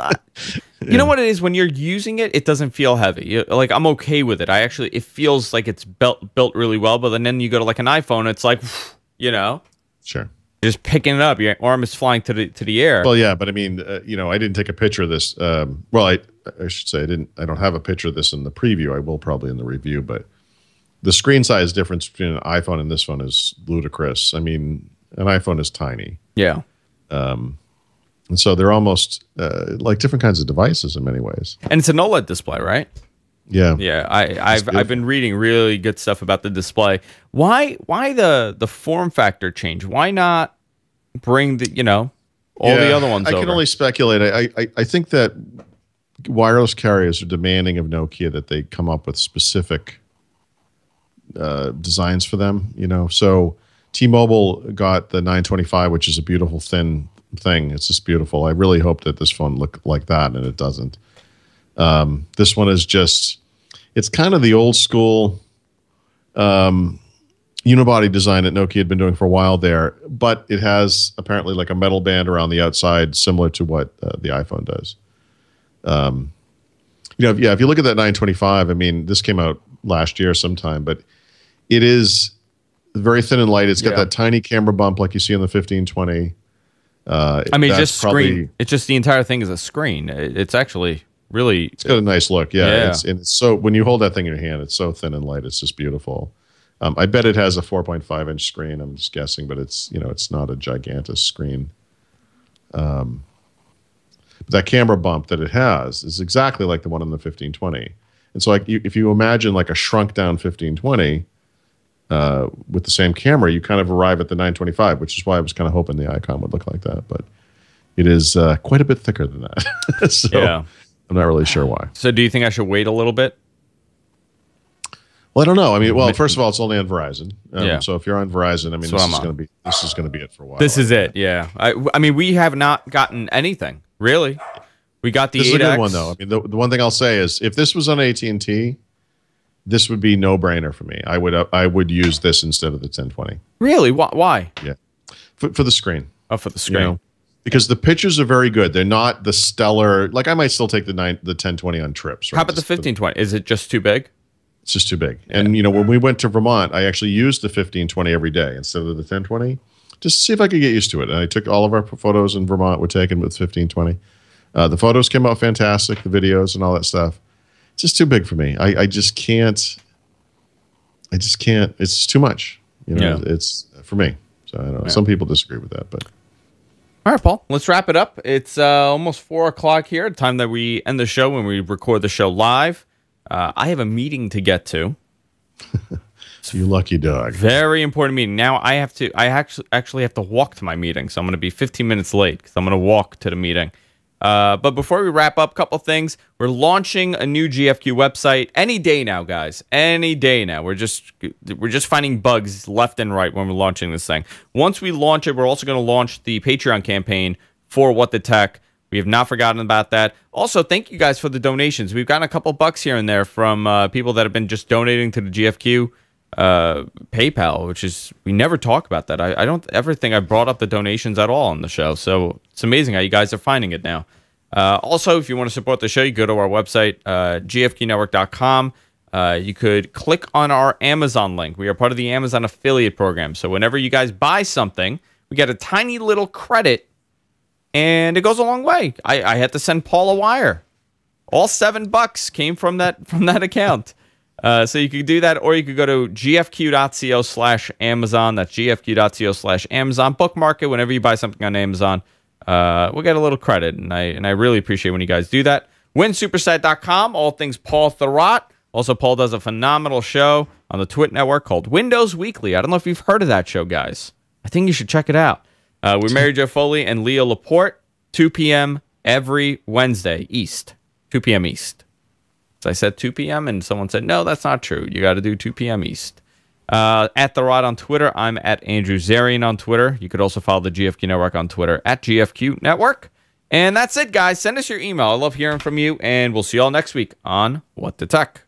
You know what it is when you're using it, it doesn't feel heavy. Like I'm okay with it. It feels like it's built really well, but then you go to like an iPhone, it's like, you know, sure, just picking it up, your arm is flying to the air. Well, yeah, but I mean, you know, I didn't take a picture of this. Well, I should say I don't have a picture of this in the preview. I will probably in the review, but the screen size difference between an iPhone and this phone is ludicrous. I mean, an iPhone is tiny. Yeah. And so they're almost like different kinds of devices in many ways. And it's an OLED display, right? Yeah. Yeah. I've been reading really good stuff about the display. Why the form factor change? Why not bring the, you know, all the other ones over? I can only speculate. I think that wireless carriers are demanding of Nokia that they come up with specific designs for them, you know. So T-Mobile got the 925, which is a beautiful thin thing. It's just beautiful. I really hope that this phone looked like that, and it doesn't. This one is just, it's kind of the old school unibody design that Nokia had been doing for a while there, but it has apparently like a metal band around the outside, similar to what the iPhone does. You know, if you look at that 925, I mean, this came out last year sometime, but it is very thin and light. It's got that tiny camera bump like you see on the 1520. I mean, just screen. It's just the entire thing is a screen. It's actually really. It's got a nice look. Yeah. It's so when you hold that thing in your hand, it's so thin and light. It's just beautiful. I bet it has a 4.5-inch screen. I'm just guessing, but it's it's not a gigantic screen. But that camera bump that it has is exactly like the one on the 1520. And so, like, if you imagine like a shrunk down 1520 with the same camera, you kind of arrive at the 925, which is why I was kind of hoping the icon would look like that. But it is quite a bit thicker than that. So I'm not really sure why. So do you think I should wait a little bit? Well, I don't know. I mean, well, first of all, it's only on Verizon. So if you're on Verizon, I mean, this is going to be it for a while. This is it. Yeah. I mean, we have not gotten anything really. We got the 8X. This is a good one, though. I mean, the one thing I'll say is, if this was on AT&T, this would be no brainer for me. I would use this instead of the 1020. Really? Why? Yeah, for the screen. Oh, for the screen. Because the pictures are very good. They're not the stellar. Like, I might still take the 1020 on trips. Right? How about the 1520? Is it just too big? It's just too big. Yeah. And when we went to Vermont, I actually used the 1520 every day instead of the 1020, just to see if I could get used to it. And I took all of our photos in Vermont were taken with 1520. The photos came out fantastic, the videos and all that stuff. It's just too big for me. I just can't. It's too much. It's for me. So I don't know. Yeah. Some people disagree with that, but. All right, Paul, let's wrap it up. It's almost 4 o'clock here, the time that we end the show when we record the show live. I have a meeting to get to. You lucky dog. Very important meeting. Now I actually have to walk to my meeting, so I'm going to be 15 minutes late because I'm going to walk to the meeting. But before we wrap up, a couple things. We're launching a new GFQ website any day now, guys. Any day now. We're just finding bugs left and right when we're launching this thing. Once we launch it, we're also going to launch the Patreon campaign for What the Tech. We have not forgotten about that. Also, thank you guys for the donations. We've gotten a couple bucks here and there from people that have been just donating to the GFQ PayPal, which is, we never talk about that. I don't ever think I brought up the donations at all on the show. So it's amazing how you guys are finding it now. Also, if you want to support the show, you go to our website, gfqnetwork.com. You could click on our Amazon link. We are part of the Amazon affiliate program. So whenever you guys buy something, we get a tiny little credit. And it goes a long way. I had to send Paul a wire. All $7 came from that account. So you could do that, or you could go to gfq.co/Amazon. That's gfq.co/Amazon. Bookmark it whenever you buy something on Amazon. We'll get a little credit, and I really appreciate when you guys do that. WinSupersite.com, all things Paul Thurrott. Also, Paul does a phenomenal show on the Twit Network called Windows Weekly. I don't know if you've heard of that show, guys. I think you should check it out. We're Mary Jo Foley and Leo Laporte, 2 p.m. every Wednesday, East. 2 p.m. East. So I said 2 p.m., and someone said, no, that's not true. You got to do 2 p.m. East. At The Rod on Twitter, I'm at Andrew Zarian on Twitter. You could also follow the GFQ Network on Twitter, at GFQ Network. And that's it, guys. Send us your email. I love hearing from you, and we'll see you all next week on What the Tech.